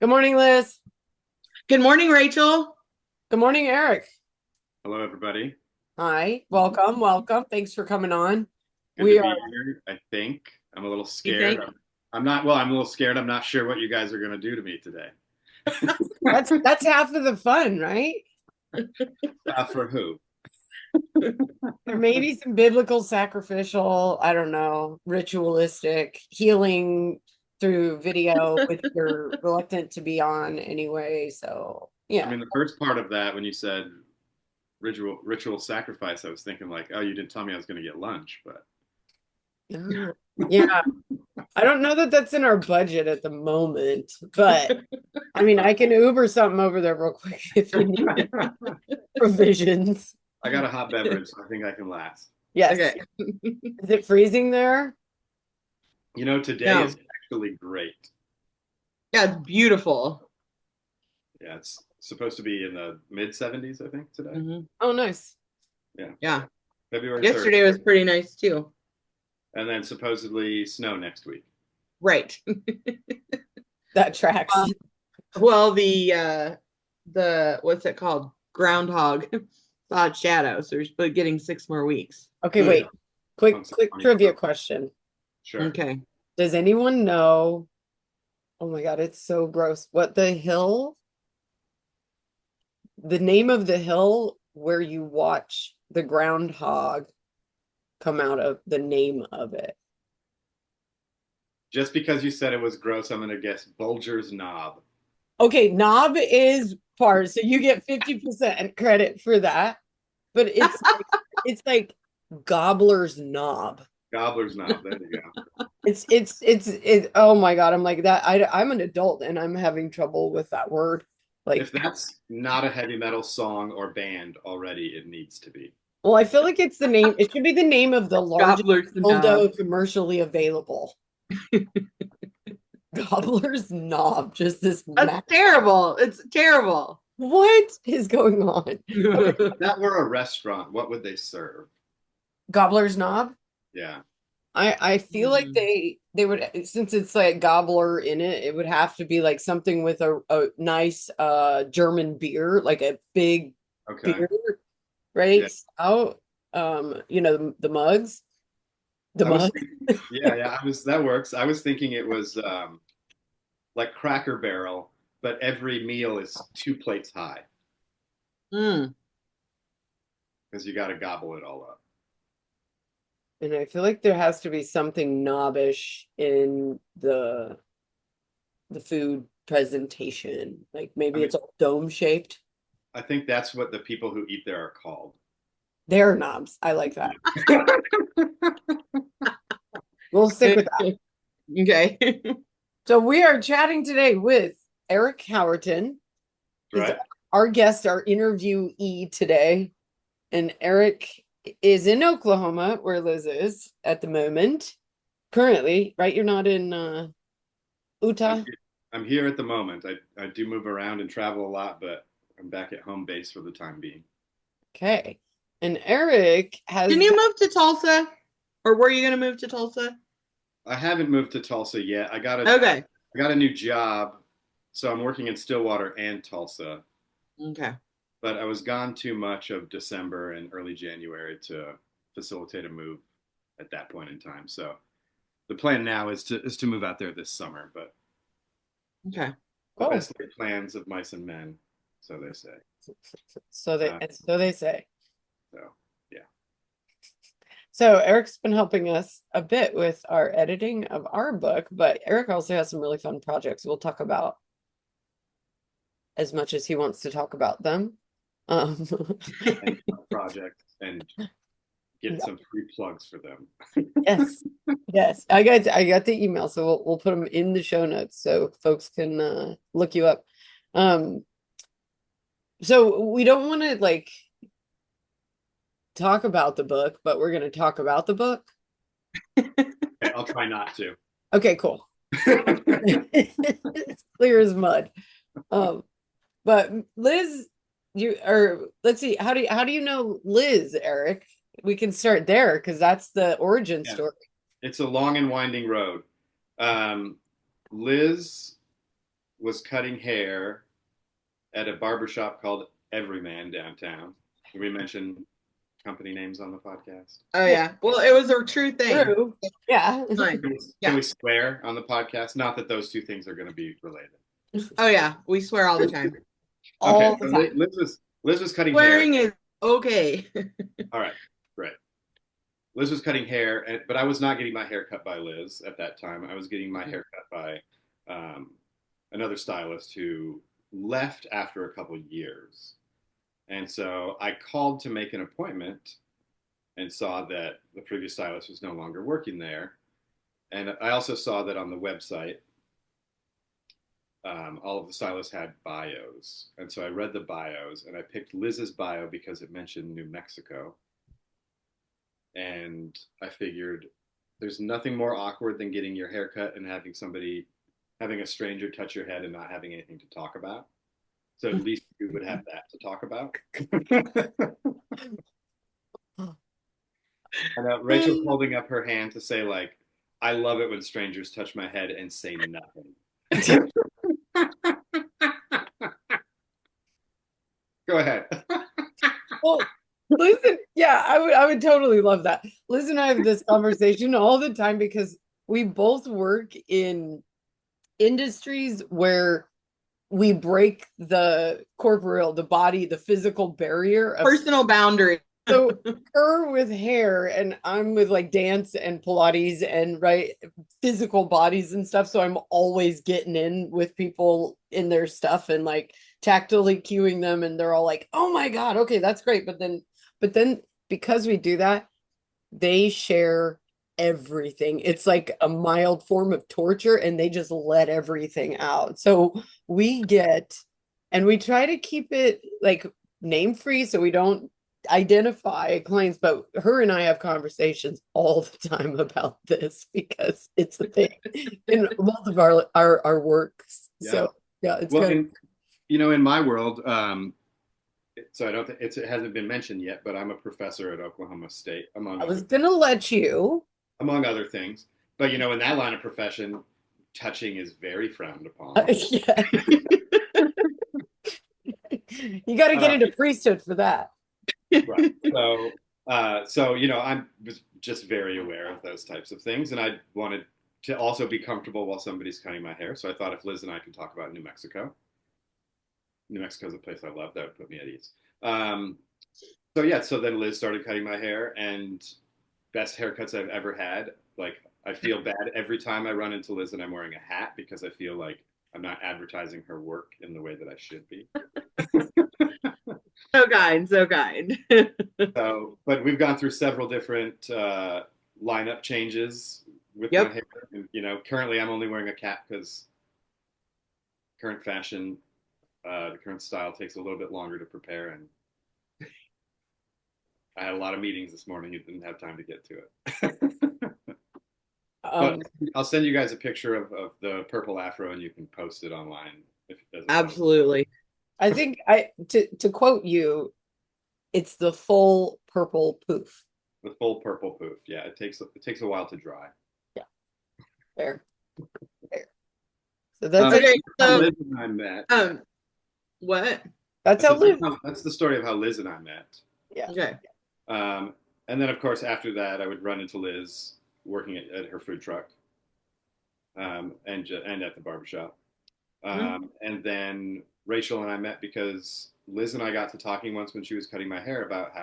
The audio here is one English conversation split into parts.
Good morning, Liz. Good morning, Rachel. Good morning, Eric. Hello, everybody. Hi, welcome, welcome. Thanks for coming on. Good to We are, be here. I think I'm a little You scared. think? I'm not, well, I'm a little scared. I'm not sure what you guys are going to do to me today. that's half of the fun, right? For who? There may be some biblical sacrificial, I don't know, ritualistic healing through video, which you're reluctant to be on anyway. So I yeah. mean, the first part of that, when you said ritual sacrifice, I was thinking like, oh, you didn't tell me I was going to get lunch, but Yeah. Yeah. I don't know that that's in our budget at the moment, but I mean, I can Uber something over there real quick if you need provisions. I got a hot beverage, so I think I can last. Yes. Okay. Is it freezing there? Today No. is actually great. Yeah, it's beautiful. Yeah, it's supposed to be in the mid 70s, I think, today. Hmm. Oh, nice. Yeah, Yeah. February 3rd. Yesterday was pretty nice too. And then supposedly snow next week. Right. That tracks. Um, well, the what's it called? Groundhog saw its shadow, so we're getting 6 more weeks. Okay, Good. wait. Quick, Punks quick funny trivia stuff. question. Sure. Okay. Does anyone know? Oh my God, it's so gross. What the name of the hill where you watch the groundhog come out of the name of it? Just because you said it was gross, I'm going to guess Bulger's Knob. Okay, knob is part, so you get 50% credit for that. But it's like gobbler's knob. Gobbler's Knob. There you go. It's oh my God, I'm like that. I'm an adult and I'm having trouble with that word. If Like, that's not a heavy metal song or band already, it needs to be. well, I feel like it's the name, it should be the name of the largest Gobbler's knob. dildo commercially available. Gobbler's knob, just this That's terrible. It's terrible. what is going on? Okay, If that were a restaurant, what would they serve? Gobbler's knob. Yeah. I feel like Mhm. they would, since it's like gobbler in it, it would have to be like something with a nice German beer, like a big Okay. beer, right? Yeah. Stout. The mugs. The I was mug. thinking, yeah, that works. I was thinking it was like Cracker Barrel, but every meal is 2 plates high Mm. because you got to gobble it all up. And I feel like there has to be something knobbish in the food presentation. Like I maybe mean, it's all dome shaped. I think that's what the people who eat there are called. They're knobs. I like that. We'll stick with that. Okay. So we are chatting today with Eric Howerton. He's Right? our guest, our interviewee today. And Eric is in Oklahoma, where Liz is at the moment. Currently, right? You're not in Utah? I'm, I'm here at the moment. I do move around and travel a lot, but I'm back at home base for the time being. Okay. And Eric has Can you move to Tulsa? Or were you going to move to Tulsa? I haven't moved to Tulsa yet. Okay. I got a new job, so I'm working in Stillwater and Tulsa. Okay. But I was gone too much of December and early January to facilitate a move at that point in time. So the plan now is to move out there this summer, but Okay. the oh, best laid plans of mice and men, so they say. so Uh, they say. so yeah, So Eric's been helping us a bit with our editing of our book, but Eric also has some really fun projects. We'll talk about as much as he wants to talk about them. Um, and project and get yeah. some free plugs for them. Yes, yes. I got the email, so we'll put them in the show notes so folks can look you up. Um, so we don't want to like talk about the book, but we're going to talk about the book. Okay, I'll try not to. Okay, cool. It's clear as mud. Um, but Liz, you or let's see, how do you know Liz, Eric? We can start there because that's the origin Yeah, story. it's a long and winding road. Um, Liz was cutting hair at a barbershop called Everyman downtown. Did we mention company names on the podcast? Oh yeah. Well, it was a true thing. True. Yeah. Fine. Can Yeah. we swear on the podcast? Not that those two things are going to be related. Oh yeah. We swear all the time. All Okay, the so time. Liz was cutting Swearing hair. is okay. All right, great. Liz was cutting hair, but I was not getting my hair cut by Liz at that time. I was getting my hair cut by another stylist who left after a couple years. And so I called to make an appointment and saw that the previous stylist was no longer working there. And I also saw that on the website, all of the stylists had bios. And so I read the bios and I picked Liz's bio because it mentioned New Mexico. And I figured there's nothing more awkward than getting your hair cut and having a stranger touch your head and not having anything to talk about. So at least we would have that to talk about. And Rachel's holding up her hand to say, like, I love it when strangers touch my head and say nothing. Go ahead. Well, listen, yeah, I would totally love that. Liz and I have this conversation all the time because we both work in industries where we break the corporeal, the body, the physical barrier of Personal boundary. so her with hair and I'm with like dance and Pilates and right physical bodies and stuff. So I'm always getting in with people in their stuff and like tactily cueing them and they're all like, oh my God, okay, that's great. But then because we do that, they share everything. It's like a mild form of torture and they just let everything out. So we try to keep it like name free so we don't identify clients, but her and I have conversations all the time about this because it's a thing in both of our works. Yeah. So yeah, it's well, good. in my world, so I don't think it hasn't been mentioned yet, but I'm a professor at Oklahoma State, I was gonna let you. among other things. But in that line of profession, touching is very frowned upon. Yeah. You got to get into priesthood for that. Right. So I was just very aware of those types of things, and I wanted to also be comfortable while somebody's cutting my hair. So I thought if Liz and I could talk about New Mexico is a place I love. That would put me at ease. So then Liz started cutting my hair, and best haircuts I've ever had. Like, I feel bad every time I run into Liz and I'm wearing a hat because I feel like I'm not advertising her work in the way that I should be. So kind, so kind. But we've gone through several different lineup changes with my hair. And, currently I'm only wearing a cap because current fashion, the current style takes a little bit longer to prepare, and I had a lot of meetings this morning. You didn't have time to get to it. But I'll send you guys a picture of the purple afro, and you can post it online. Absolutely. I think to quote you, it's the full purple poof. The full purple poof. Yeah, it takes a while to dry. Yeah, fair. So that's okay. So Liz and I met. What? That's how Liz. That's the story of how Liz and I met. Yeah. Okay. And then, of course, after that, I would run into Liz working at her food truck, and at the barbershop. And then Rachel and I met because Liz and I got to talking once when she was cutting my hair about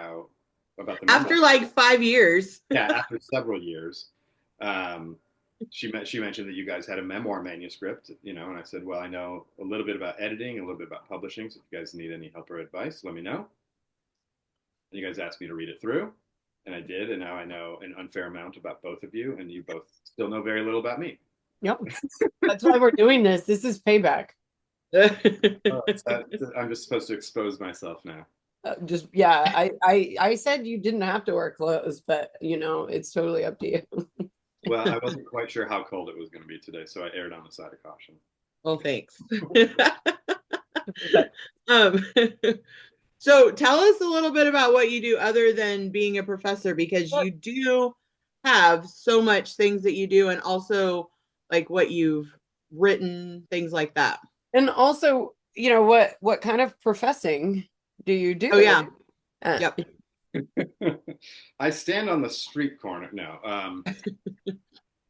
the after like 5 years. Yeah, after several years. She mentioned that you guys had a memoir manuscript, and I said, well, I know a little bit about editing, a little bit about publishing, so if you guys need any help or advice, let me know. And you guys asked me to read it through, and I did, and now I know an unfair amount about both of you, and you both still know very little about me. Yep. That's why we're doing this. This is payback. I'm just supposed to expose myself now. I said you didn't have to wear clothes, but it's totally up to you. Well, I wasn't quite sure how cold it was going to be today, so I erred on the side of caution. Well, thanks. So tell us a little bit about what you do other than being a professor, because you do have so much things that you do, and also like what you've written, things like that. And also, what kind of professing do you Oh do? yeah. Uh, Yep. I stand on the street corner. No.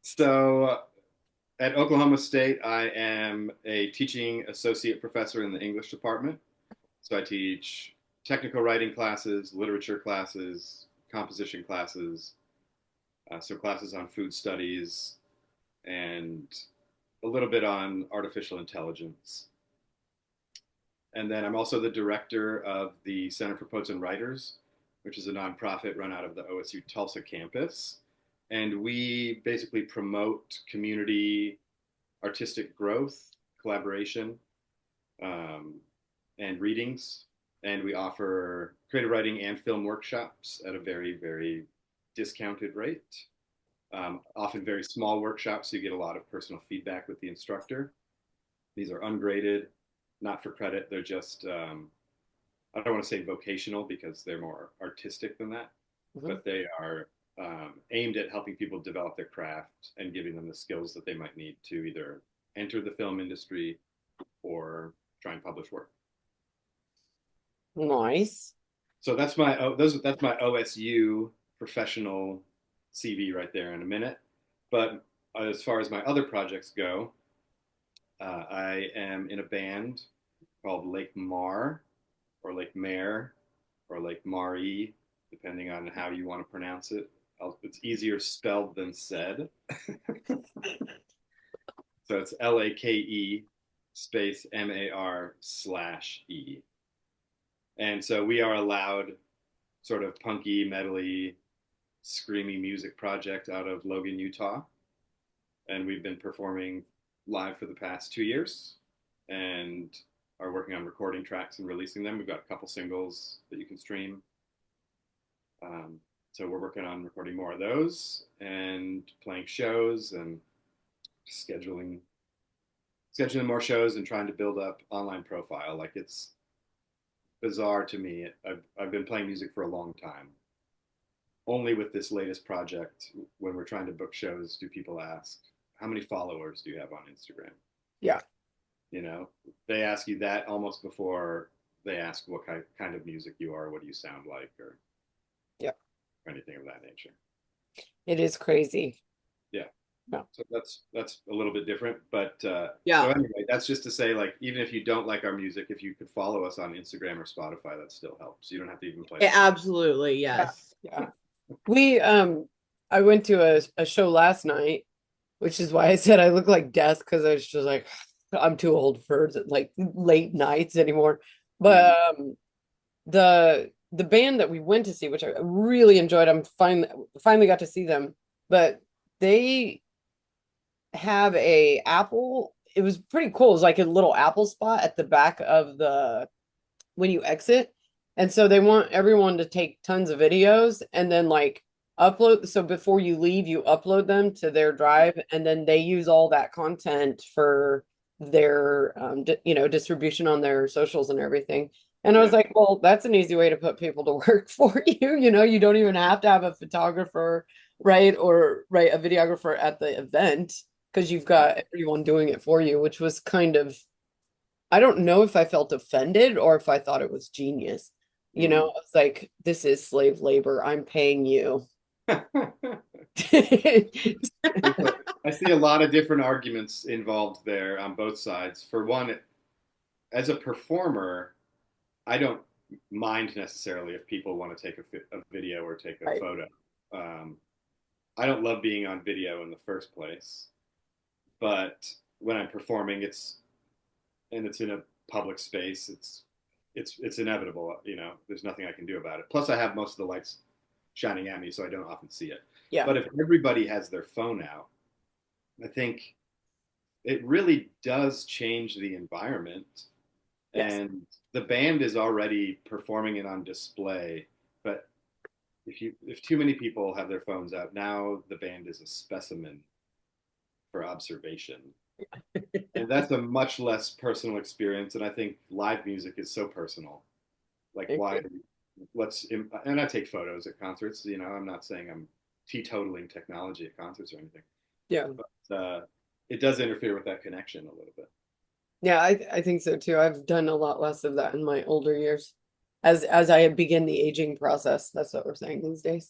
So at Oklahoma State, I am a teaching associate professor in the English department. So I teach technical writing classes, literature classes, composition classes, so classes on food studies, and a little bit on artificial intelligence. And then I'm also the director of the Center for Poets and Writers, which is a nonprofit run out of the OSU Tulsa campus. And we basically promote community artistic growth, collaboration, um, and readings. And we offer creative writing and film workshops at a very, very discounted rate. Often very small workshops, so you get a lot of personal feedback with the instructor. These are ungraded, not for credit. They're just, I don't want to say vocational because they're more artistic than that, mhm. but they are aimed at helping people develop their craft and giving them the skills that they might need to either enter the film industry or try and publish work. Nice. So that's my OSU professional CV right there in a minute. But as far as my other projects go, I am in a band called Lake Mar or Lake Mare or Lake Mari, depending on how you want to pronounce it. It's easier spelled than said. So it's Lake space MAR/E. And so we are a loud, sort of punky, metally, screamy music project out of Logan, Utah. And we've been performing live for the past 2 years and are working on recording tracks and releasing them. We've got a couple singles that you can stream. So we're working on recording more of those and playing shows and scheduling more shows and trying to build up online profile. Like it's bizarre to me. I've been playing music for a long time. Only with this latest project, when we're trying to book shows, do people ask, how many followers do you have on Instagram? Yeah. You know, they ask you that almost before they ask what kind of music you are, what do you sound like, or Yeah. anything of that nature. It is crazy. Yeah. Yeah. So that's a little bit different, but so Yeah. anyway, that's just to say, like, even if you don't like our music, if you could follow us on Instagram or Spotify, that still helps. You don't have to even play a song. Absolutely. Yeah. Yes. Yeah. We I went to a show last night, which is why I said I look like death because I was just like I'm too old for like late nights anymore. Mhm. But the band that we went to see, which I really enjoyed, I'm finally got to see them, but they have a Apple. It was pretty cool. It was like a little Apple spot at the back of the when you exit. And so they want everyone to take tons of videos and then like upload. So before you leave, you upload them to their drive and then they use all that content for their distribution on their socials and everything. And I was Yeah. like, well, that's an easy way to put people to work for you. You don't even have to have a photographer, right? Or right, a videographer at the event because you've got everyone doing it for you, which was kind of I don't know if I felt offended or if I thought it was genius. Mhm. It's like, this is slave labor. I'm paying you. I see a lot of different arguments involved there on both sides. For one, as a performer, I don't mind necessarily if people want to take a video or take a Right. photo. Um, I don't love being on video in the first place, but when I'm performing, it's in a public space. It's inevitable. There's nothing I can do about it. Plus, I have most of the lights shining at me, so I don't often see it. Yeah. But if everybody has their phone out, I think it really does change the environment. Yes. And the band is already performing it on display, but if too many people have their phones out, now the band is a specimen for observation. And that's a much less personal experience. And I think live music is so personal. Like, why? And I take photos at concerts. I'm not saying I'm teetotaling technology at concerts or anything, Yeah. but it does interfere with that connection a little bit. Yeah, I think so too. I've done a lot less of that in my older years. As I begin the aging process, that's what we're saying these days.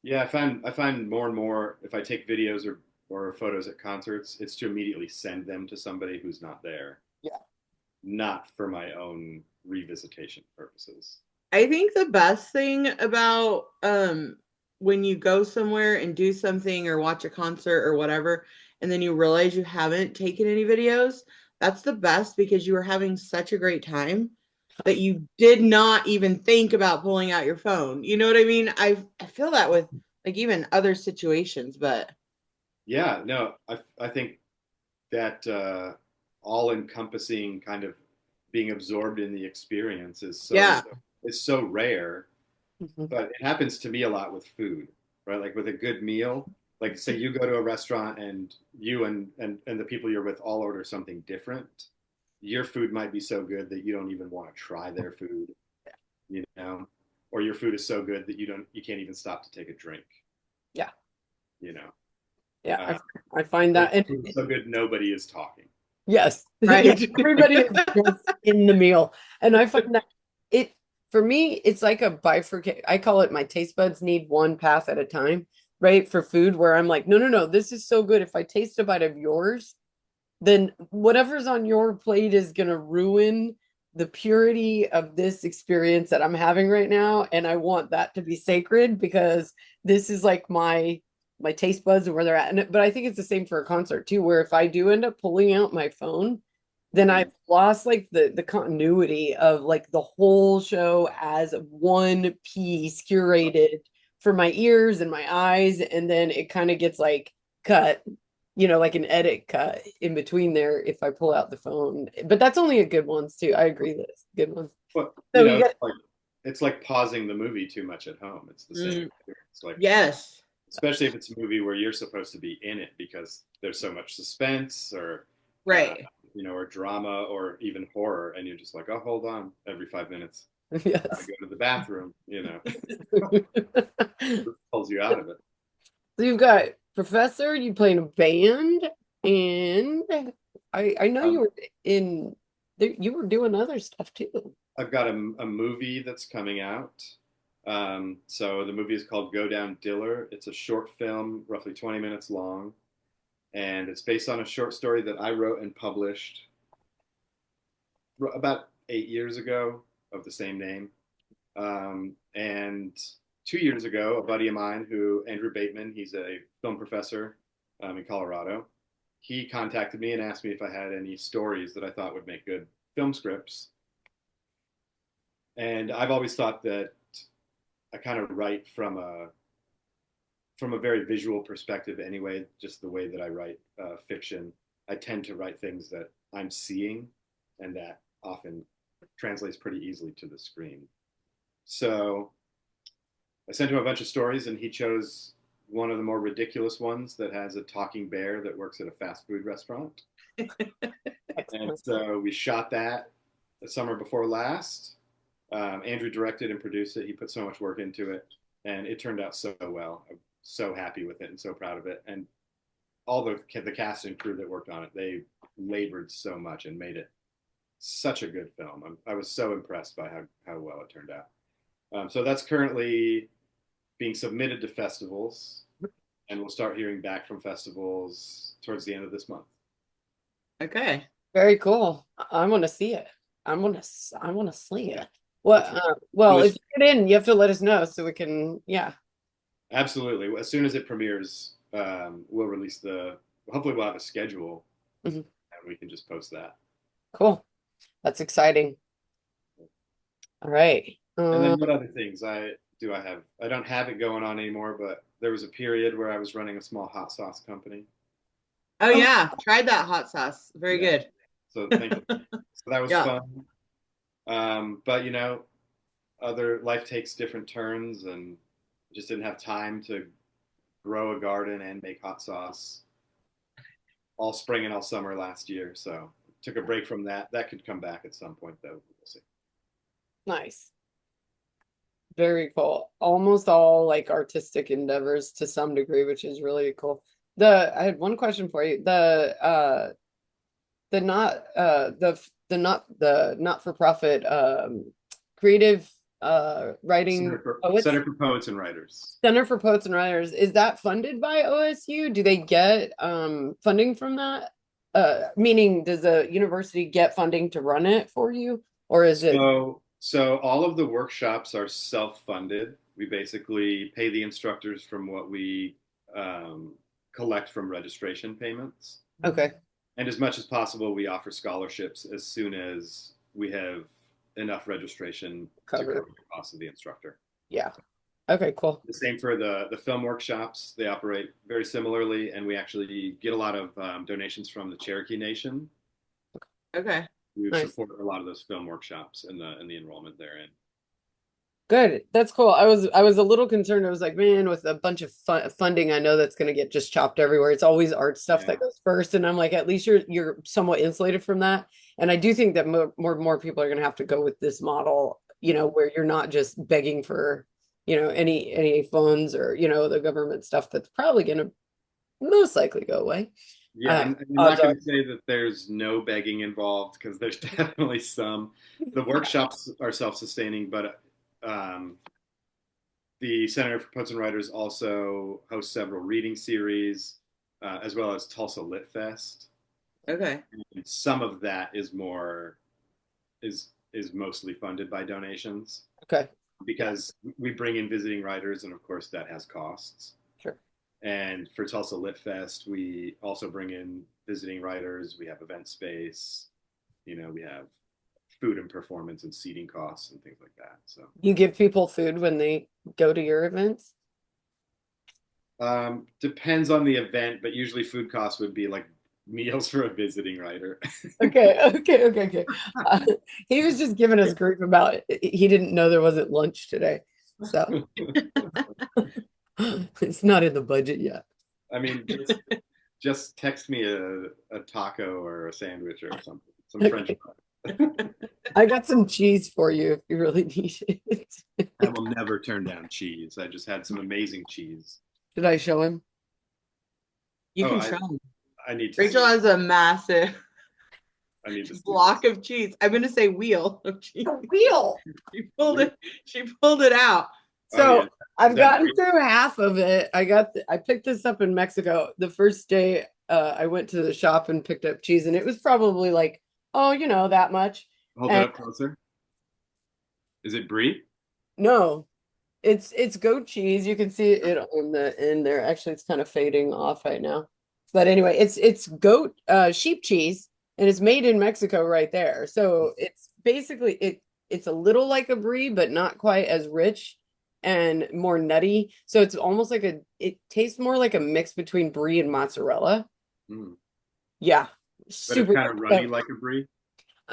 Yeah, I find more and more if I take videos or photos at concerts, it's to immediately send them to somebody who's not there, Yeah. not for my own revisitation purposes. I think the best thing about when you go somewhere and do something or watch a concert or whatever, and then you realize you haven't taken any videos, that's the best because you were having such a great time that you did not even think about pulling out your phone. You know what I mean? I feel that with like even other situations, but Yeah, no, I think that all-encompassing kind of being absorbed in the experience yeah, is so rare, Mhm. but it happens to me a lot with food, right? Like with a good meal, like say you go to a restaurant and you and the people you're with all order something different. Your food might be so good that you don't even want to try their food, you know, or your food is so good that you can't even stop to take a drink, Yeah. you know. Yeah. Uh, I find or that, your and food is so good nobody is talking. yes, yeah, right. everybody is just in the meal. And I find that it, for me, it's like a bifurcate. I call it my taste buds need one path at a time, right? For food, where I'm like, no, no, no, this is so good. If I taste a bite of yours, then whatever's on your plate is going to ruin the purity of this experience that I'm having right now. And I want that to be sacred because this is like my taste buds and where they're at. But I think it's the same for a concert too, where if I do end up pulling out my phone, then Mm-hmm. I've lost like the continuity of like the whole show as one piece curated for my ears and my eyes. And then it kind of gets like cut, like an edit cut in between there if I pull out the phone. But that's only a good ones too. I agree that it's good ones. But So you got it's like pausing the movie too much at home. It's the same Mm, experience. Like yes. especially if it's a movie where you're supposed to be in it because there's so much suspense or uh, Right. or drama or even horror, and you're just like, oh, hold on, every 5 minutes, gotta yes. go to the bathroom. So It pulls you out of it. you've got Professor, you play in a band, and I know you Um, were in you were doing other stuff too. I've got a movie that's coming out. So the movie is called Go Down Diller. It's a short film, roughly 20 minutes long, and it's based on a short story that I wrote and published about 8 years ago of the same name. And 2 years ago, a buddy of mine, Andrew Bateman, he's a film professor in Colorado, he contacted me and asked me if I had any stories that I thought would make good film scripts. And I've always thought that I kind of write from a very visual perspective anyway, just the way that I write fiction. I tend to write things that I'm seeing, and that often translates pretty easily to the screen. So I sent him a bunch of stories, and he chose one of the more ridiculous ones that has a talking bear that works at a fast food restaurant. And Excellent. so we shot that the summer before last. Andrew directed and produced it. He put so much work into it, and it turned out so well. I'm so happy with it and so proud of it. And all the cast and crew that worked on it, they labored so much and made it such a good film. I was so impressed by how well it turned out. So that's currently being submitted to festivals, and we'll start hearing back from festivals towards the end of this month. Okay. Very cool. I want to see it. I want to see it. What? It's it Well, if was you get in, you have to let us know so we can. Yeah. absolutely as soon as it premieres, we'll release the. Hopefully, we'll have a schedule, Mhm. and we can just post that. Cool. That's exciting. All right. And then what other things I have? I don't have it going on anymore, but there was a period where I was running a small hot sauce company. Oh Oh, yeah, tried that hot sauce. Very Yeah, good. so thank you. So that was Yeah. fun. But other life takes different turns, and just didn't have time to grow a garden and make hot sauce all spring and all summer last year. So took a break from that. That could come back at some point, though. We'll see. nice. Very cool. Almost all like artistic endeavors to some degree, which is really cool. I had one question for you. the not for profit creative writing poets Center for Poets and Writers. Center for Poets and Writers, is that funded by OSU? Do they get funding from that? Meaning, does the university get funding to run it for you, or is it So all of the workshops are self-funded. We basically pay the instructors from what we collect from registration payments. okay? And as much as possible, we offer scholarships as soon as we have enough registration to Cover. cover the cost of the instructor. Yeah. Okay, cool. The same for the film workshops. They operate very similarly, and we actually get a lot of donations from the Cherokee Nation. Okay. We Nice. support a lot of those film workshops and the enrollment therein. Good. That's cool. I was a little concerned. I was like, man, with a bunch of funding, I know that's going to get just chopped everywhere. It's always art stuff Yeah. that goes first, and I'm like, at least you're somewhat insulated from that. And I do think that more people are going to have to go with this model, where you're not just begging for, any funds or the government stuff that's probably going to most likely go away. Yeah, I'm not going to say that there's no begging involved, because there's definitely some. The workshops are self-sustaining, but the Center for Poets and Writers also hosts several reading series, as well as Tulsa Lit Fest. Okay. And some of that is mostly funded by donations. Okay. Because we bring in visiting writers, and of course that has costs. Sure. And for Tulsa Lit Fest, we also bring in visiting writers. We have event space. We have food and performance and seating costs and things like that. So You give people food when they go to your events? Depends on the event, but usually food costs would be like meals for a visiting writer. Okay. He was just giving us grief about it. He didn't know there wasn't lunch today. So it's not in the budget yet. I mean, just text me a taco or a sandwich or something, some French fries. I got some cheese for you if you really need it. I will never turn down cheese. I just had some amazing cheese. Did I show him? You can I- show them. I need to Rachel see. has a massive I need to see. block of cheese. I'm going to say wheel of cheese. A wheel. She pulled it out. So yeah. I've Is that gotten great? through half of it. I picked this up in Mexico. The first day I went to the shop and picked up cheese, and it was probably like, that much. Hold And- it up closer. Is it brie? No, it's goat cheese. You can see it on the end there. Actually, it's kind of fading off right now. But anyway, it's goat sheep cheese, and it's made in Mexico right there. So it's basically it's a little like a brie, but not quite as rich and more nutty. So it's almost like it tastes more like a mix between brie and mozzarella. Mm. Yeah, But it's super kind of good. runny like a brie.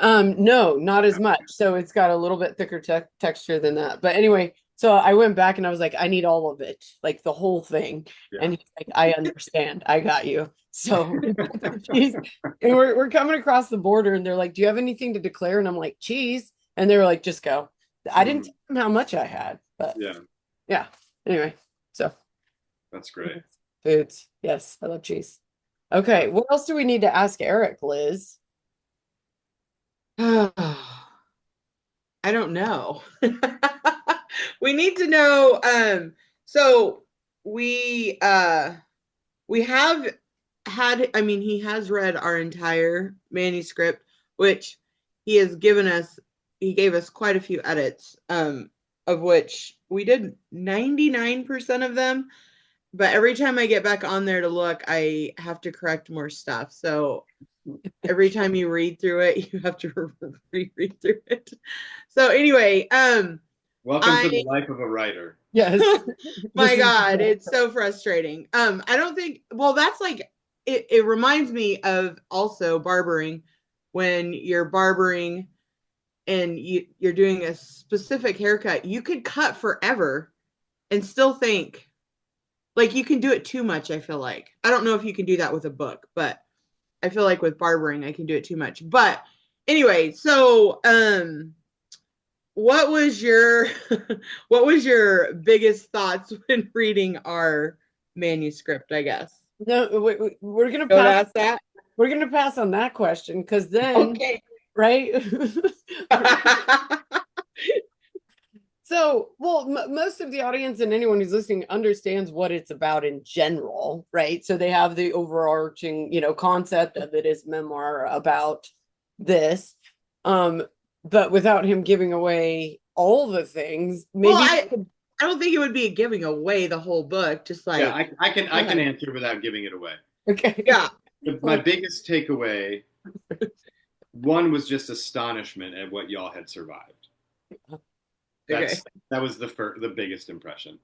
No, not as much. So it's got a little bit thicker texture than that. But anyway, so I went back and I was like, I need all of it, like the whole thing. Yeah. And he's like, I understand. I got you. So cheese. And we're coming across the border and they're like, do you have anything to declare? And I'm like, cheese. And they were like, just go. I didn't tell them how much I had, but Yeah, anyway, so that's great. foods. Yes, I love cheese. Okay, what else do we need to ask Eric, Liz? I don't know. We need to know. So we have had. I mean, he has read our entire manuscript, which he has given us. He gave us quite a few edits, of which we did 99% of them. But every time I get back on there to look, I have to correct more stuff. So every time you read through it, you have to reread through it. So anyway, Welcome to the life of a writer. Yes. my God, it's so frustrating. I don't think, well, that's like, it reminds me of also barbering, when you're barbering and you're doing a specific haircut. You could cut forever and still think, like, you can do it too much, I feel like. I don't know if you can do that with a book, but I feel like with barbering, I can do it too much. But anyway, so what was your biggest thoughts when reading our manuscript, I guess? No, we're gonna Don't pass. ask that. we're gonna pass on that question because then, Okay. right? So, well, most of the audience and anyone who's listening understands what it's about in general, right? So they have the overarching, concept of it is memoir about this. But without him giving away all the things, maybe Well, I don't think it would be giving away the whole book, just like Yeah, I can answer without giving it away. okay. yeah. My biggest takeaway, one was just astonishment at what y'all had survived. Okay. That was the biggest impression,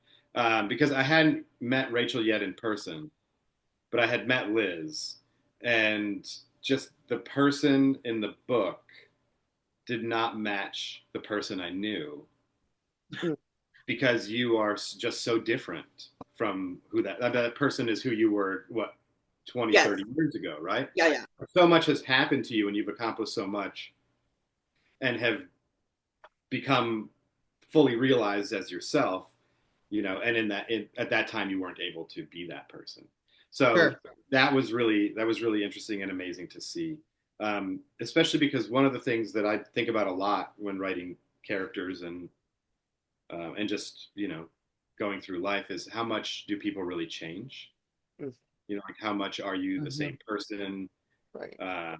because I hadn't met Rachel yet in person, but I had met Liz, and just the person in the book did not match the person I knew, because you are just so different from who that person is, who you were, what, 20, Yes. 30 years ago, right? Yeah. So much has happened to you and you've accomplished so much and have become fully realized as yourself, and at that time you weren't able to be that person. So Sure. that was really interesting and amazing to see. Especially because one of the things that I think about a lot when writing characters and just, going through life is how much do people really change? Like how much are you the same person? Right.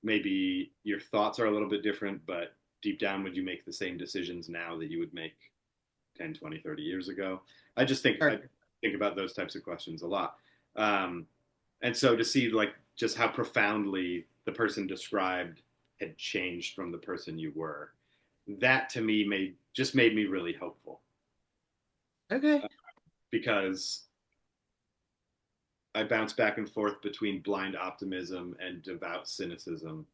Maybe your thoughts are a little bit different, but deep down, would you make the same decisions now that you would make 10, 20, 30 years ago? I just think, I think about those types of questions a lot. And so to see like just how profoundly the person described had changed from the person you were, that to me made me really hopeful. Okay. Because I bounce back and forth between blind optimism and devout cynicism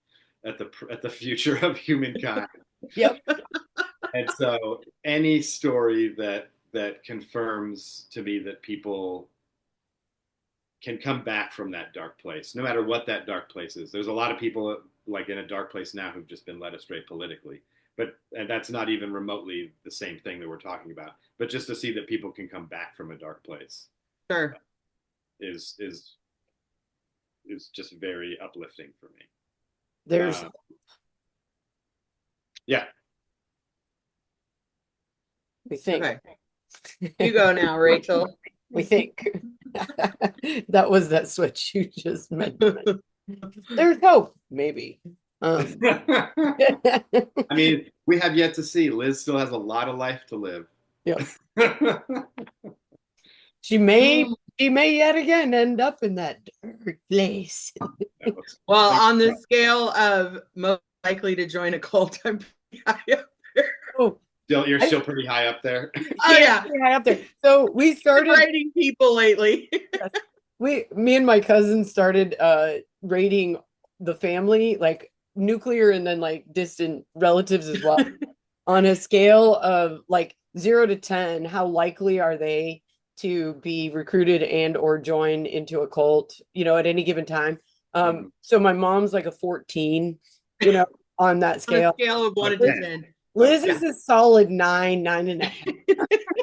at the future of humankind. Yep. And so any story that confirms to me that people can come back from that dark place, no matter what that dark place is. There's a lot of people like in a dark place now who've just been led astray politically, and that's not even remotely the same thing that we're talking about. But just to see that people can come back from a dark place, Sure. is just very uplifting for me. There's yeah. We think. Okay. You go now, Rachel. We think. That was that switch you just mentioned. There's hope, maybe. I mean, we have yet to see. Liz still has a lot of life to live. Yeah. She may yet again end up in that dark place. Well, on the scale of most likely to join a cult, I'm pretty high up there. Oh, you're still pretty high up there. Oh yeah, pretty high up there. So we started rating people lately. Me and my cousin started rating the family, like nuclear and then like distant relatives as well, on a scale of like 0 to 10. How likely are they to be recruited and or join into a cult, at any given time? So my mom's like a 14, on that scale. On a scale of 1 to 10. Liz is a solid 9, 9.5.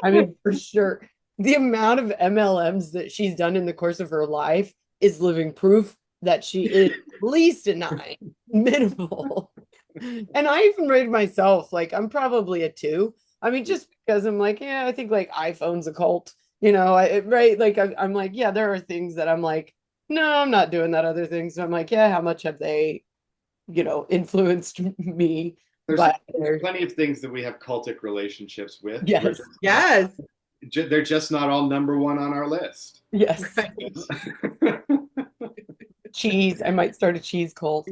I mean, for sure. The amount of MLMs that she's done in the course of her life is living proof that she is at least a 9, minimal. And I even rated myself, like, I'm probably a 2. I mean, just because I'm like, I think like iPhone's a cult, right? Like, I'm like, yeah, there are things that I'm like, no, I'm not doing that other thing. So I'm like, yeah, how much have they, influenced me? There's plenty of things that we have cultic relationships with. Yes. Yes. They're just not all number one on our list. Yes. Right. Cheese. I might start a cheese cult.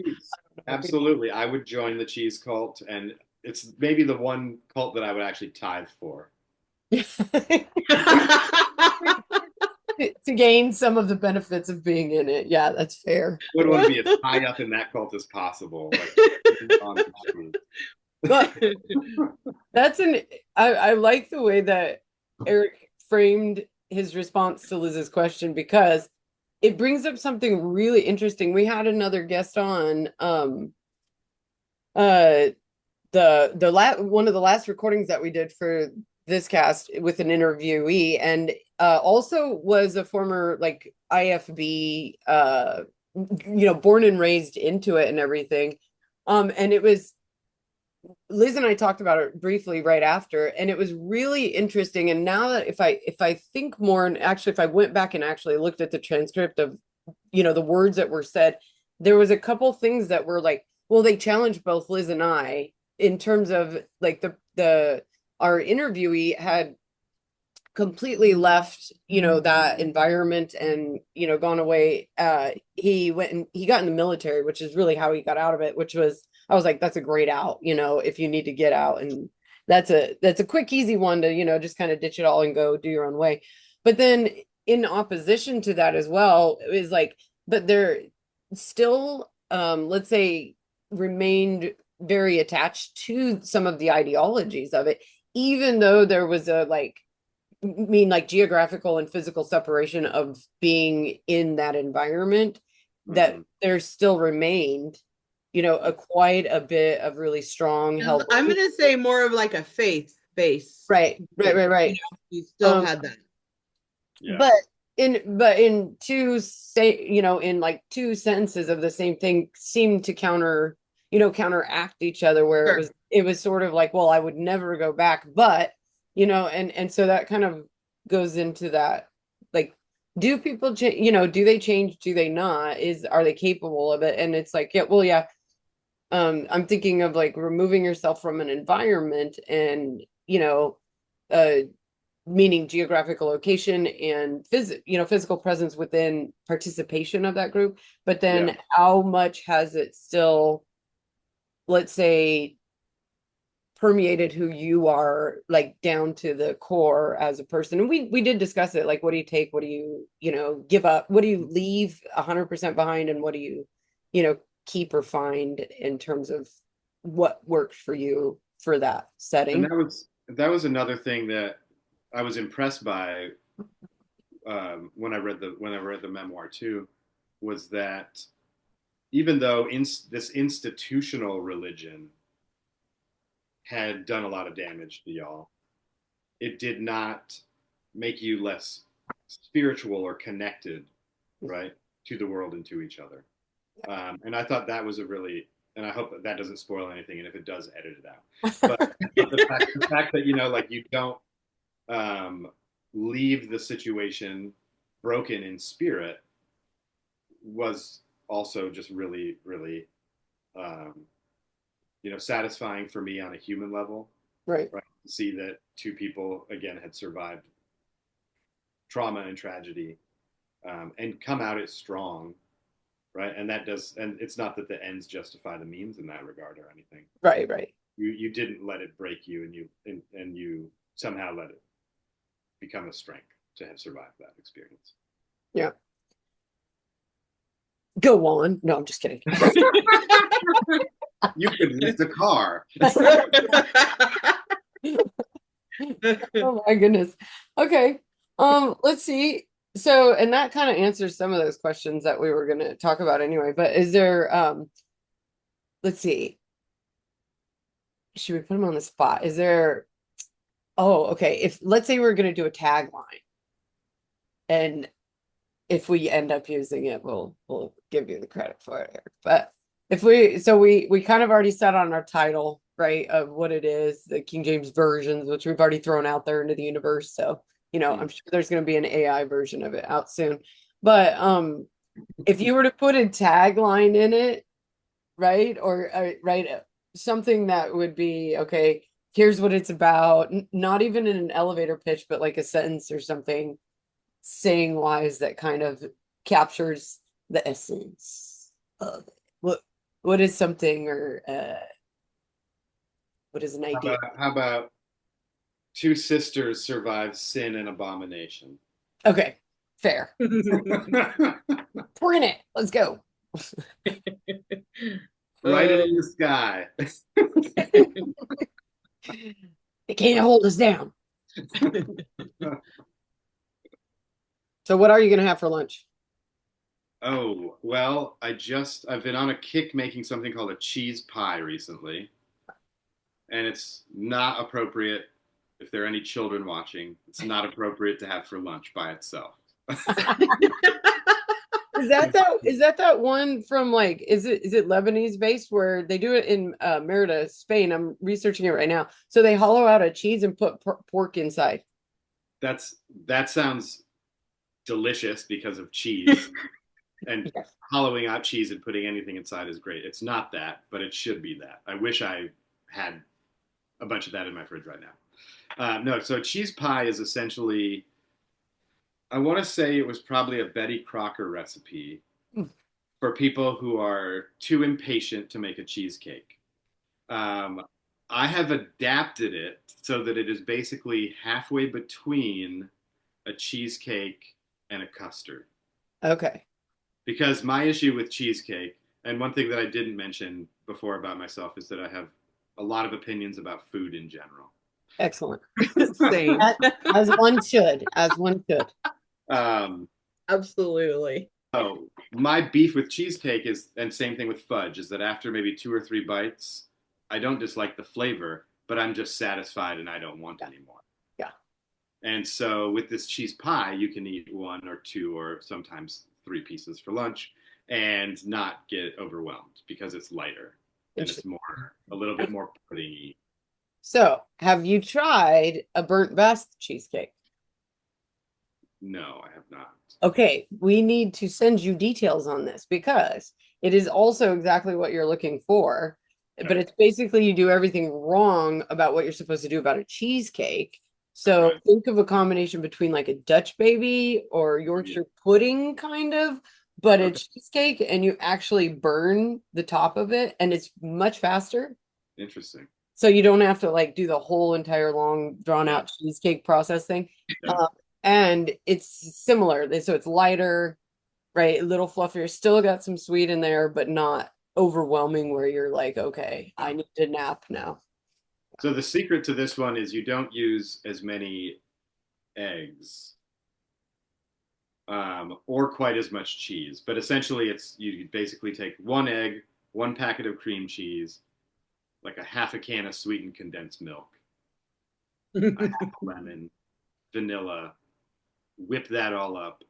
Absolutely. I would join the cheese cult, and it's maybe the one cult that I would actually tithe for. To gain some of the benefits of being in it. Yeah, that's fair. I would want to be as high up in that cult as possible. But I like the way that Eric framed his response to Liz's question, because it brings up something really interesting. We had another guest on the one of the last recordings that we did for this cast with an interviewee, and also was a former like IFB born and raised into it and everything. And it was Liz and I talked about it briefly right after, and it was really interesting. And now that if I think more, and actually if I went back and actually looked at the transcript of, the words that were said, there was a couple things that were like, well, they challenged both Liz and I in terms of like the our interviewee had completely left, that environment and, gone away. He went and he got in the military, which is really how he got out of it, which was, I was like, that's a great out, if you need to get out. And that's a quick, easy one to, just kind of ditch it all and go do your own way. But then in opposition to that as well, it was like, but they're still, let's say, remained very attached to some of the ideologies of it, even though there was a like, mean like geographical and physical separation of being in that environment, that there still remained, quite a bit of really strong help. I'm gonna say more of like a faith base. Right. You still had that. Yeah. But in two say, in like two sentences of the same thing seemed to counteract each other, where Sure. it was sort of like, well, I would never go back, but and so that kind of goes into that, like, do people change, do they change, do they not, are they capable of it? And it's like, yeah, well, yeah, I'm thinking of like removing yourself from an environment and, uh meaning geographical location and physical presence within participation of that group, but then Yeah. how much has it still, let's say, permeated who you are, like down to the core as a person. And we did discuss it, like, what do you take, what do you give up, what do you leave 100% behind, and what do you keep or find in terms of what worked for you for that And setting. that was another thing that I was impressed by, when I read the memoir too, was that even though this institutional religion had done a lot of damage to y'all, it did not make you less spiritual or connected, right, to the world and to each other. And I thought that was and I hope that doesn't spoil anything. And if it does, edit it out. But the fact that, like, you don't leave the situation broken in spirit was also just really, really, um, satisfying for me on a human level, Right. right? To see that two people again had survived trauma and tragedy, and come out it strong, right? And it's not that the ends justify the means in that regard or anything. Right. You didn't let it break you, and you somehow let it become a strength to have survived that experience. Yeah. Go on. No, I'm just kidding. You could lose the car. Oh my goodness. Okay. Let's see. So, and that kind of answers some of those questions that we were going to talk about anyway, but is there, let's see. Should we put them on the spot? Oh, okay. If let's say we're going to do a tagline, and if we end up using it, we'll give you the credit for it, Eric. But we kind of already set on our title, right, of what it is, the King James versions, which we've already thrown out there into the universe. So, I'm sure there's going to be an AI version of it out soon. But if you were to put a tagline in it, right, or right, something that would be, okay, here's what it's about, not even in an elevator pitch, but like a sentence or something saying wise that kind of captures the essence of it. What is something, or what is an idea? How about two sisters survive sin and abomination? Okay, fair. Print it. Let's go. Write it in the sky. They can't hold us down. So what are you going to have for lunch? Oh, well, I've been on a kick making something called a cheese pie recently. And it's not appropriate, if there are any children watching, it's not appropriate to have for lunch by itself. Is that one from like is it Lebanese based where they do it in Merida, Spain? I'm researching it right now. So they hollow out a cheese and put pork inside. That sounds delicious because of cheese, and Yes. hollowing out cheese and putting anything inside is great. It's not that, but it should be that. I wish I had a bunch of that in my fridge right now. No, so cheese pie is essentially, I want to say it was probably a Betty Crocker recipe Mm. for people who are too impatient to make a cheesecake. Um, I have adapted it so that it is basically halfway between a cheesecake and a custard. Okay. Because my issue with cheesecake, and one thing that I didn't mention before about myself, is that I have a lot of opinions about food in general. Excellent. Same. As one should. As one should. Um, Absolutely. so my beef with cheesecake is, and same thing with fudge, is that after maybe 2 or 3 bites, I don't dislike the flavor, but I'm just satisfied and I don't want Yeah. anymore. Yeah. And so with this cheese pie, you can eat 1 or 2 or sometimes 3 pieces for lunch and not get overwhelmed because it's lighter and it's a little bit more puddingy. So, have you tried a burnt best cheesecake? No, I have not. Okay, we need to send you details on this because it is also exactly what you're looking for, but Okay. it's basically you do everything wrong about what you're supposed to do about a cheesecake. So Okay. think of a combination between like a Dutch baby or Yeah. Yorkshire pudding kind of, but a Okay. cheesecake and you actually burn the top of it and it's much faster. Interesting. So you don't have to like do the whole entire long drawn Yeah. out cheesecake process thing. Yeah. And it's similar. So it's lighter, right? A little fluffier. Still got some sweet in there, but not overwhelming where you're like, okay, I need to nap now. So the secret to this one is you don't use as many eggs, or quite as much cheese. But essentially, it's you basically take 1 egg, 1 packet of cream cheese, like a half a can of sweetened condensed milk, a half a lemon, vanilla, whip that all up,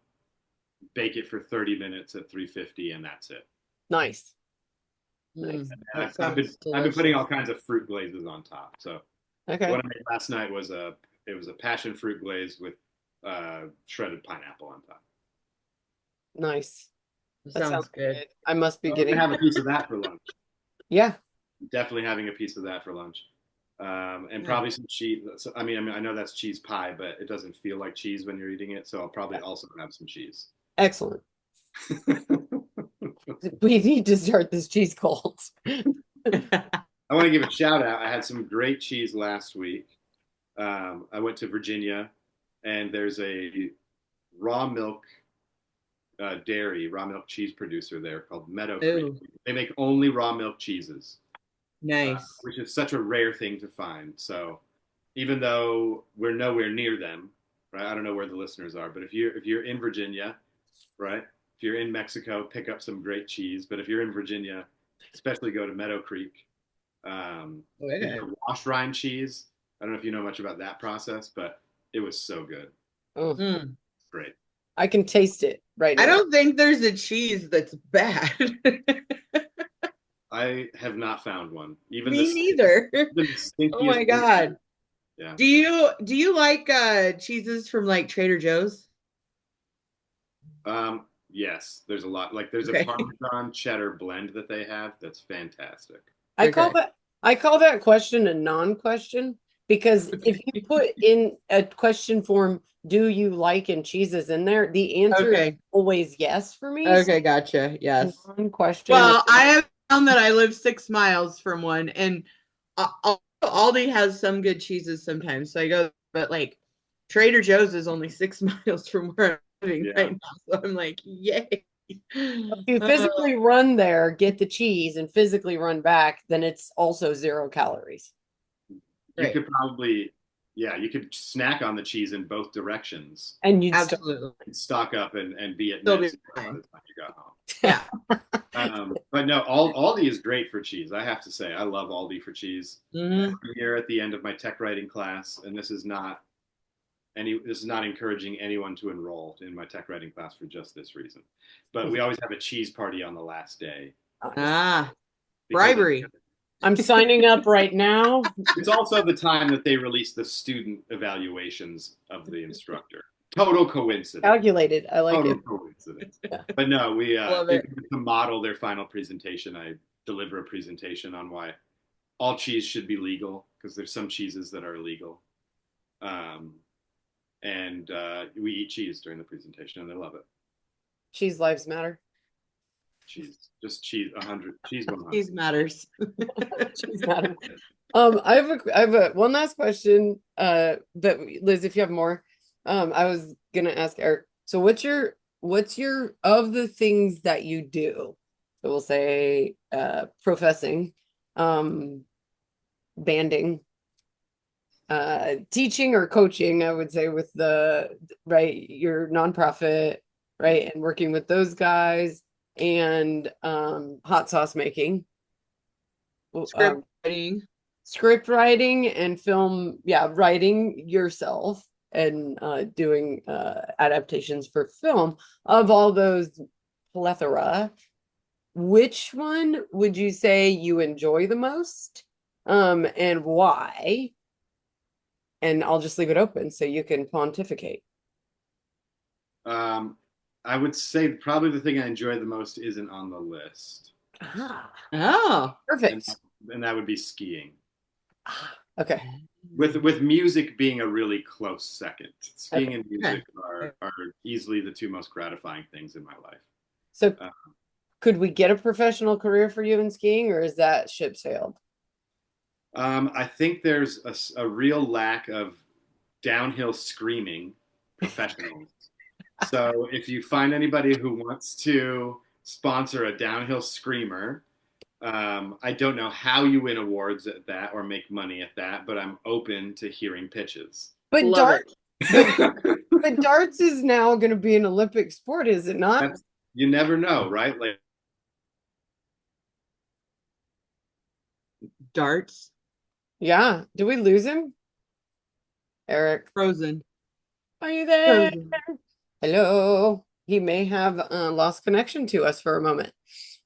bake it for 30 minutes at 350, and that's it. Nice. Nice. I've been putting all kinds of fruit glazes on top. So Okay. what I made last night was a passion fruit glaze with shredded pineapple on top. Nice. That Sounds good. I must be I'm getting. gonna have a piece of that for lunch. Yeah. Definitely having a piece of that for lunch, and probably some cheese. So, I mean, I know that's cheese pie, but it doesn't feel like cheese when you're eating it. So I'll probably also have some cheese. Excellent. We need to start this cheese cult. I want to give a shout out. I had some great cheese last week. I went to Virginia, and there's a raw milk raw milk cheese producer there called Meadow Creek. Ooh, They make only raw milk cheeses, nice. which is such a rare thing to find. So even though we're nowhere near them, right? I don't know where the listeners are, but if you're in Virginia, right? If you're in Mexico, pick up some great cheese. But if you're in Virginia, especially go to Meadow Creek. They Okay. do wash rind cheese. I don't know if you know much about that process, but it was so good. Oh, Mm. Great. I can taste it right I now. don't think there's a cheese that's bad. I have not found one. Even Me the neither. stinkiest. Oh my God. Yeah. Do you like cheeses from like Trader Joe's? Yes, there's a lot. Like there's a Okay. Parmesan cheddar blend that they have that's fantastic. I call Okay. that question a non-question because if you put in a question form, do you like and cheeses in there, the answer is Okay. always yes for me. Okay, gotcha. Yes. Non-question. Well, I have found that I live 6 miles from one, and Aldi has some good cheeses sometimes. So I go, but like Trader Joe's is only 6 miles from where I'm living Yeah. right now. So I'm like, yay. If you physically run there, get the cheese, and physically run back, then it's also 0 calories. You Right. could probably, yeah, you could snack on the cheese in both directions And you'd Absolutely. and stock up and be at Still be net zero by fine. the time you got home. Yeah. But no, Aldi is great for cheese. I have to say, I love Aldi for cheese. Mhm. Every year at the end of my tech writing class, and this is not this is not encouraging anyone to enroll in my tech writing class for just this reason. But we always have a cheese party on the last day. Ah, because bribery. I'm signing up right now. it's also the time that they release the student evaluations of the instructor. Total coincidence. Calculated. I like Total it. coincidence. But no, Love it. to model their final presentation, I deliver a presentation on why all cheese should be legal, because there's some cheeses that are illegal. And we eat cheese during the presentation, and they love it. Cheese lives matter. Cheese, just cheese, 100, cheese 100. Cheese matters. Cheese matter. I have a one last question. But Liz, if you have more, I was gonna ask Eric. So what's your of the things that you do? So we'll say professing, banding, teaching or coaching, I would say, with your nonprofit, right, and working with those guys, and hot sauce making, Script writing. and film, writing yourself, and doing adaptations for film. Of all those plethora, which one would you say you enjoy the most, and why? And I'll just leave it open so you can pontificate. I would say probably the thing I enjoy the most isn't on the list. Oh, Perfect. And that would be skiing. Okay. With music being a really close second. Skiing and music are easily the two most gratifying things in my life. So could we get a professional career for you in skiing, or is that ship sailed? I think there's a real lack of downhill screaming professionals. So if you find anybody who wants to sponsor a downhill screamer, I don't know how you win awards at that or make money at that, but I'm open to hearing pitches. But love but darts is now going to be an Olympic sport, is it not? You never know, right? Like darts. Yeah. Do we lose him? Eric, Frozen. are you there? Frozen. Hello. He may have lost connection to us for a moment.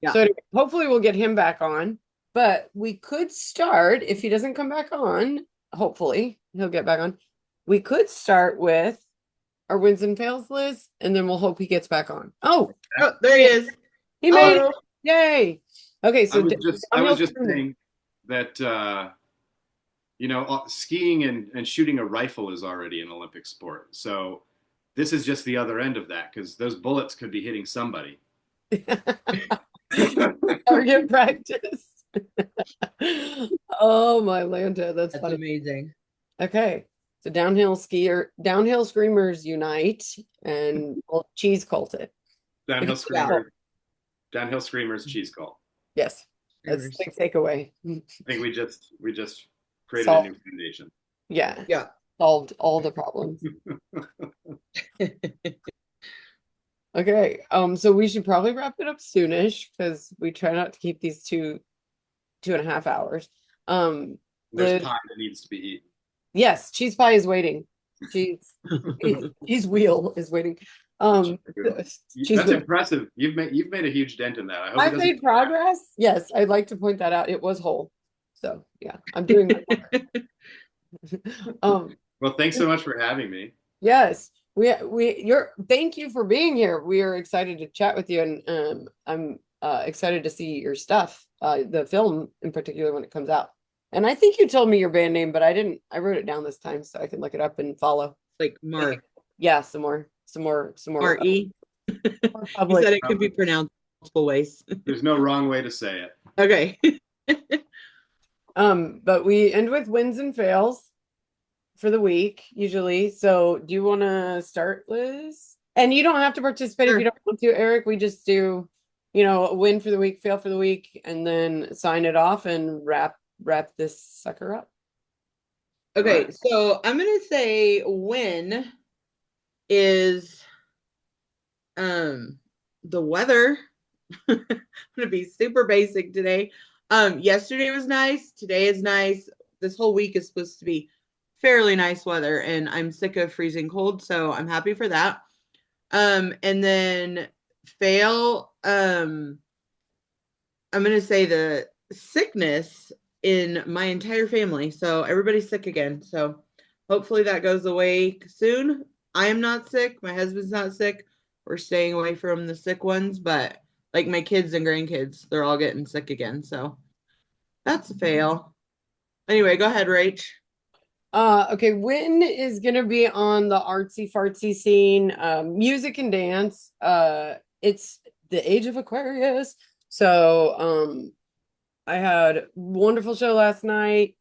Yeah. So hopefully we'll get him back on. But we could start, if he doesn't come back on, hopefully he'll get back on. We could start with our wins and fails list, and then we'll hope he gets back on. Oh, There he is. he made it. Yay. Okay, so I was just saying that skiing and shooting a rifle is already an Olympic sport. So this is just the other end of that, because those bullets could be hitting somebody. Target practice. Oh my Lanta, that's funny. Amazing. Okay, so downhill screamers unite, and cheese cult it. Downhill screamers, cheese cult. Yes, that's a big takeaway. I think we just created a new foundation. Yeah. Yeah. Solved all the problems. Okay. So we should probably wrap it up soonish, because we try not to keep these 2.5 hours. There's pie that needs to be eaten. Yes, cheese pie is waiting. Cheese wheel is waiting. That's impressive. You've made a huge dent in that. I hope I've made progress. Yes, I'd like to point that out. It was whole. So yeah, I'm doing my part. Well, thanks so much for having me. Yes, thank you for being here. We are excited to chat with you, and I'm excited to see your stuff, the film in particular, when it comes out. And I think you told me your band name, but I didn't. I wrote it down this time so I can look it up and follow. Like Mar. Yeah, some more. R-E. You said it could be pronounced multiple ways. There's no wrong way to say it. Okay. But we end with wins and fails for the week usually. So do you want to start, Liz? And you don't have to participate if you don't want to, Eric. We just do, a win for the week, fail for the week, and then sign it off and wrap this sucker up. Okay, so I'm gonna say win is the weather. I'm gonna be super basic today. Yesterday was nice. Today is nice. This whole week is supposed to be fairly nice weather, and I'm sick of freezing cold, so I'm happy for that. And then fail, I'm gonna say the sickness in my entire family. So everybody's sick again. So hopefully that goes away soon. I am not sick. My husband's not sick. We're staying away from the sick ones, but like my kids and grandkids, they're all getting sick again. So that's a fail. Anyway, go ahead, Rach. Okay, Win is gonna be on the artsy fartsy scene, music and dance. It's the age of Aquarius. So I had wonderful show last night.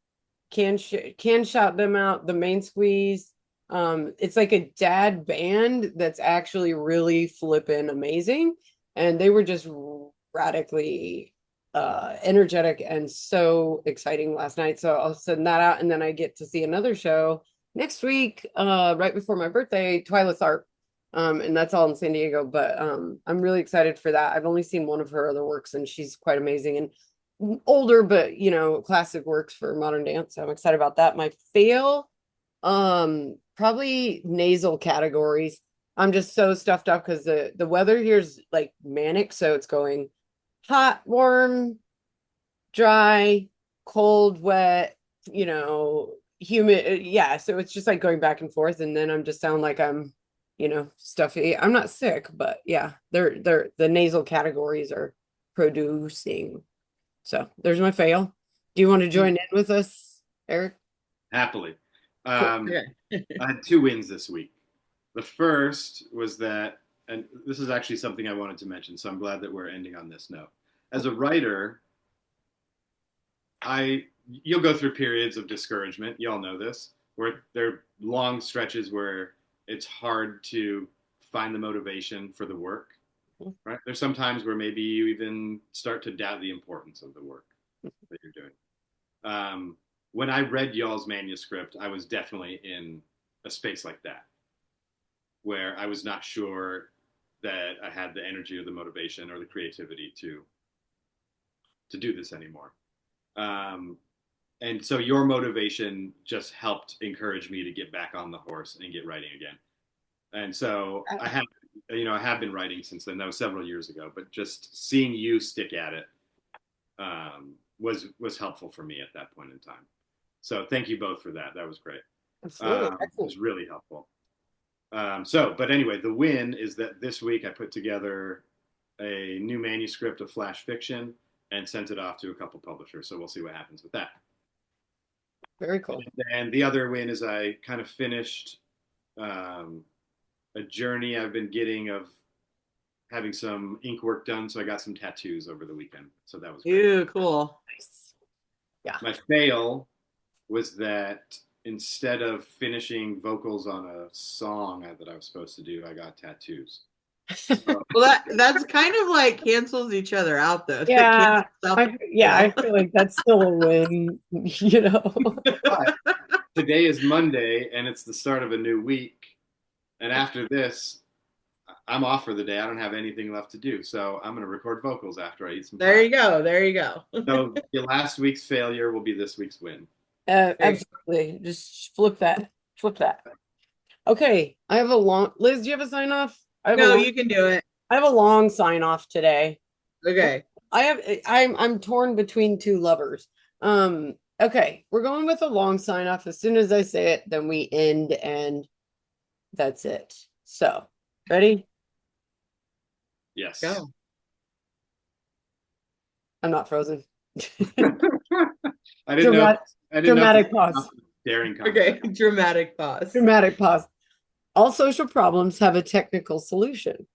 Can shout them out, the main squeeze. It's like a dad band that's actually really flippin' amazing. And they were just radically energetic and so exciting last night. So I'll send that out, and then I get to see another show next week, right before my birthday, Twyla's Art. And that's all in San Diego, but I'm really excited for that. I've only seen one of her other works, and she's quite amazing and older, but classic works for modern dance. So I'm excited about that. My fail, probably nasal categories. I'm just so stuffed up because the weather here's like manic, so it's going hot, warm, dry, cold, wet, humid. Yeah, so it's just like going back and forth, and then I'm just sound like I'm, stuffy. I'm not sick, but yeah, they're the nasal categories are producing. So there's my fail. Do you want to join in with us, Eric? Happily. Cool. I had 2 wins this week. The first was that, and this is actually something I wanted to mention, so I'm glad that we're ending on this note. As a writer, you'll go through periods of discouragement. You all know this, where there are long stretches where it's hard to find the motivation for the work. Right? There's some times where maybe you even start to doubt the importance of the work that you're doing. When I read y'all's manuscript, I was definitely in a space like that, where I was not sure that I had the energy or the motivation or the creativity to do this anymore. And so your motivation just helped encourage me to get back on the horse and get writing again. And so I have been writing since then. That was several years ago, but just seeing you stick at it was helpful for me at that point in time. So thank you both for that. That was great. Absolutely. It was really helpful. But anyway, the win is that this week I put together a new manuscript of flash fiction and sent it off to a couple publishers. So we'll see what happens with that. Very cool. And the other win is I kind of finished a journey I've been getting of having some ink work done. So I got some tattoos over the weekend. So that was great. Ew, cool. Nice. Yeah. My fail was that instead of finishing vocals on a song that I was supposed to do, I got tattoos. So, Well, that's kind of like cancels each other out, though. Yeah, I feel like that's still a win, But today is Monday, and it's the start of a new week. And after this, I'm off for the day. I don't have anything left to do, so I'm going to record vocals after I eat some. There you go. There you go. So your last week's failure will be this week's win. Absolutely. Just flip that. Okay, I have a long. Liz, do you have a sign off? No, you can do it. I have a long sign off today. Okay. I'm torn between 2 lovers. Okay, we're going with a long sign off. As soon as I say it, then we end, and that's it. So, ready? Yes. Go. I'm not frozen. I didn't know. Dramatic pause. Daring comment. Okay, dramatic pause. Dramatic pause. All social problems have a technical solution.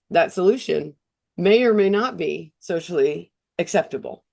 That solution may or may not be socially acceptable.